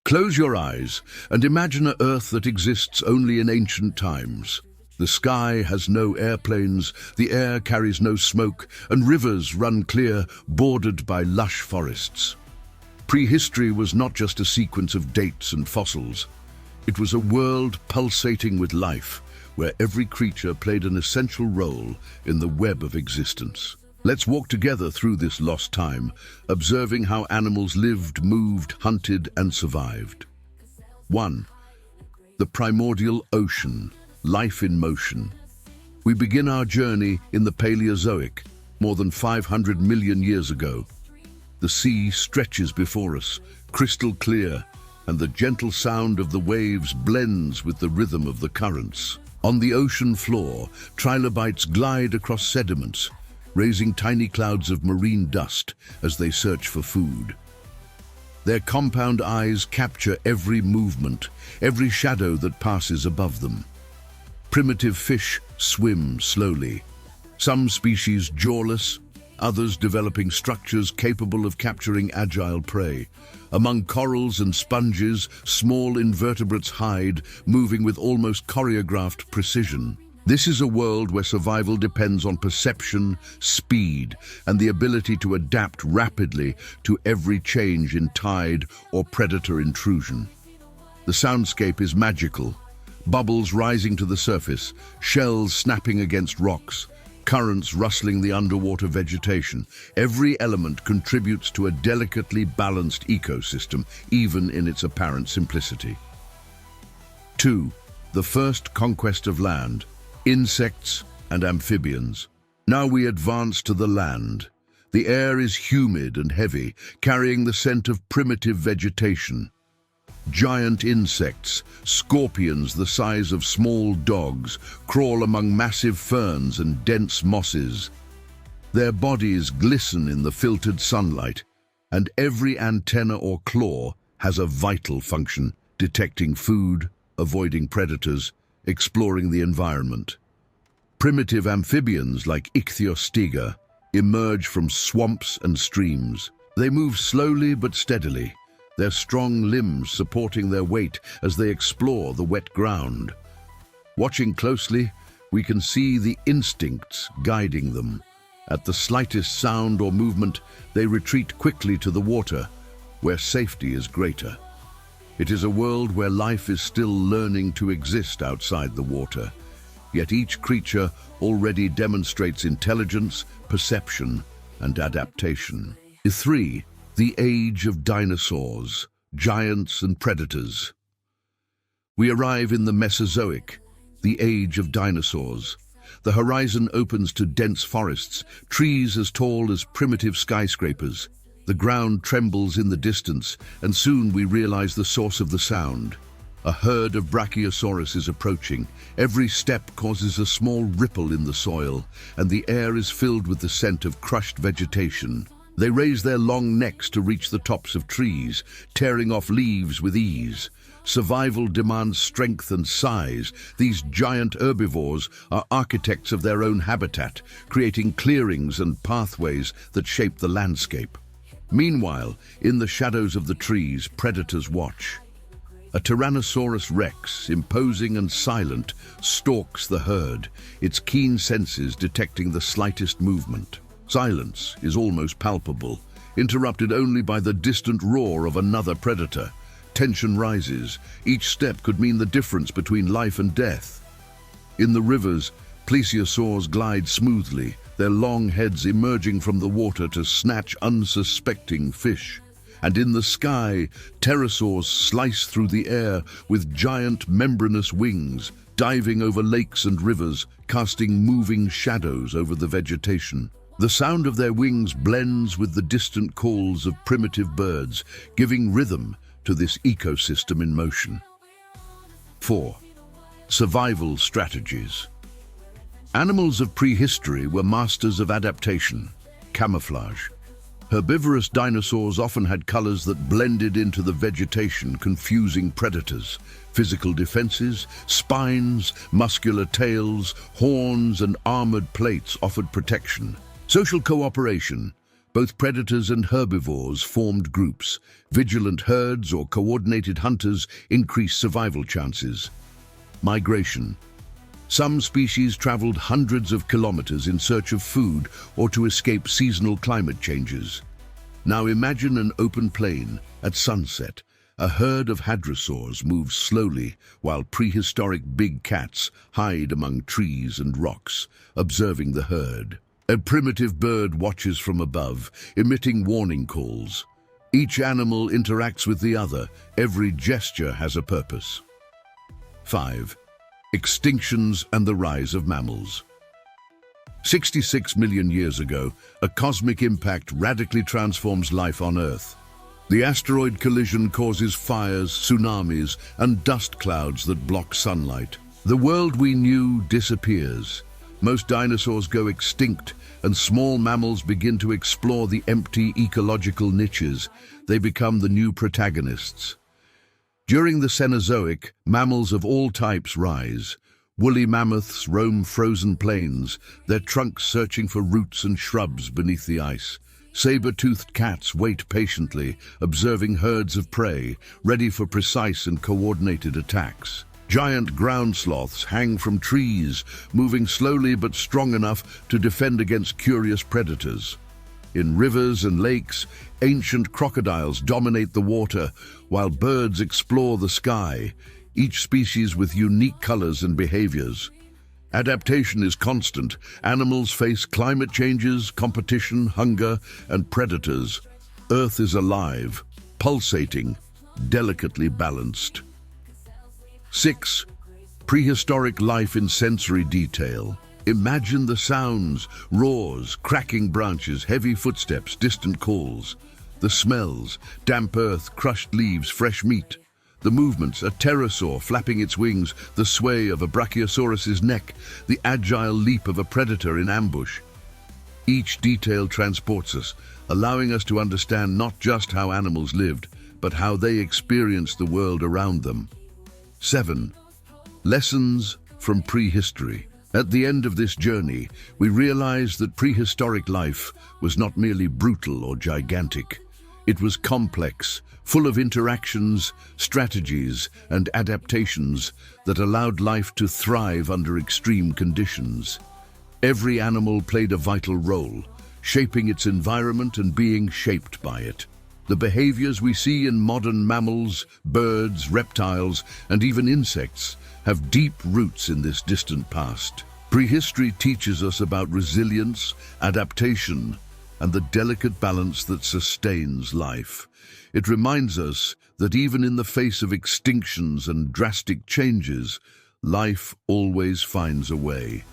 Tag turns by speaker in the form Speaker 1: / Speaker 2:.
Speaker 1: Close your eyes and imagine an Earth that exists only in ancient times. The sky has no airplanes, the air carries no smoke, and rivers run clear, bordered by lush forests. Prehistory was not just a sequence of dates and fossils. It was a world pulsating with life, where every creature played an essential role in the web of existence. Let's walk together through this lost time, observing how animals lived, moved, hunted, and survived. 1. The primordial ocean, life in motion. We begin our journey in the Paleozoic, more than 500 million years ago. The sea stretches before us, crystal clear, and the gentle sound of the waves blends with the rhythm of the currents. On the ocean floor, trilobites glide across sediments, raising tiny clouds of marine dust as they search for food. Their compound eyes capture every movement, every shadow that passes above them. Primitive fish swim slowly, some species jawless, others developing structures capable of capturing agile prey. Among corals and sponges, small invertebrates hide, moving with almost choreographed precision. This is a world where survival depends on perception, speed, and the ability to adapt rapidly to every change in tide or predator intrusion. The soundscape is magical. Bubbles rising to the surface, shells snapping against rocks, currents rustling the underwater vegetation. Every element contributes to a delicately balanced ecosystem, even in its apparent simplicity. 2. The first conquest of land. Insects and amphibians. Now we advance to the land. The air is humid and heavy, carrying the scent of primitive vegetation. Giant insects, scorpions the size of small dogs, crawl among massive ferns and dense mosses. Their bodies glisten in the filtered sunlight, and every antenna or claw has a vital function, detecting food, avoiding predators, exploring the environment. Primitive amphibians like Ichthyostega emerge from swamps and streams. They move slowly but steadily, their strong limbs supporting their weight as they explore the wet ground. Watching closely, we can see the instincts guiding them. At the slightest sound or movement, they retreat quickly to the water, where safety is greater. It is a world where life is still learning to exist outside the water, yet each creature already demonstrates intelligence, perception, and adaptation. 3. The age of dinosaurs, giants and predators. We arrive in the Mesozoic, the age of dinosaurs. The horizon opens to dense forests, trees as tall as primitive skyscrapers. The ground trembles in the distance, and soon we realize the source of the sound. A herd of Brachiosaurus is approaching. Every step causes a small ripple in the soil, and the air is filled with the scent of crushed vegetation. They raise their long necks to reach the tops of trees, tearing off leaves with ease. Survival demands strength and size. These giant herbivores are architects of their own habitat, creating clearings and pathways that shape the landscape. Meanwhile, in the shadows of the trees, predators watch. A Tyrannosaurus rex, imposing and silent, stalks the herd, its keen senses detecting the slightest movement. Silence is almost palpable, interrupted only by the distant roar of another predator. Tension rises. Each step could mean the difference between life and death. In the rivers, plesiosaurs glide smoothly, their long heads emerging from the water to snatch unsuspecting fish. And in the sky, pterosaurs slice through the air with giant membranous wings, diving over lakes and rivers, casting moving shadows over the vegetation. The sound of their wings blends with the distant calls of primitive birds, giving rhythm to this ecosystem in motion. 4. Survival strategies. Animals of prehistory were masters of adaptation, camouflage. Herbivorous dinosaurs often had colors that blended into the vegetation, confusing predators. Physical defenses, spines, muscular tails, horns, and armored plates offered protection. Social cooperation. Both predators and herbivores formed groups. Vigilant herds or coordinated hunters increased survival chances. Migration. Some species traveled hundreds of kilometers in search of food or to escape seasonal climate changes. Now imagine an open plain at sunset. A herd of hadrosaurs moves slowly while prehistoric big cats hide among trees and rocks, observing the herd. A primitive bird watches from above, emitting warning calls. Each animal interacts with the other. Every gesture has a purpose. 5. Extinctions and the rise of mammals. 66 million years ago, a cosmic impact radically transforms life on Earth. The asteroid collision causes fires, tsunamis, and dust clouds that block sunlight. The world we knew disappears. Most dinosaurs go extinct, and small mammals begin to explore the empty ecological niches. They become the new protagonists. During the Cenozoic, mammals of all types rise. Woolly mammoths roam frozen plains, their trunks searching for roots and shrubs beneath the ice. Saber-toothed cats wait patiently, observing herds of prey, ready for precise and coordinated attacks. Giant ground sloths hang from trees, moving slowly but strong enough to defend against curious predators. In rivers and lakes, ancient crocodiles dominate the water, while birds explore the sky, each species with unique colors and behaviors. Adaptation is constant. Animals face climate changes, competition, hunger, and predators. Earth is alive, pulsating, delicately balanced. 6. Prehistoric life in sensory detail. Imagine the sounds, roars, cracking branches, heavy footsteps, distant calls. The smells, damp earth, crushed leaves, fresh meat. The movements, a pterosaur flapping its wings, the sway of a brachiosaurus's neck, the agile leap of a predator in ambush. Each detail transports us, allowing us to understand not just how animals lived, but how they experienced the world around them. 7. Lessons from prehistory. At the end of this journey, we realize that prehistoric life was not merely brutal or gigantic. It was complex, full of interactions, strategies, and adaptations that allowed life to thrive under extreme conditions. Every animal played a vital role, shaping its environment and being shaped by it. The behaviors we see in modern mammals, birds, reptiles, and even insects have deep roots in this distant past. Prehistory teaches us about resilience, adaptation, and the delicate balance that sustains life. It reminds us that even in the face of extinctions and drastic changes, life always finds a way.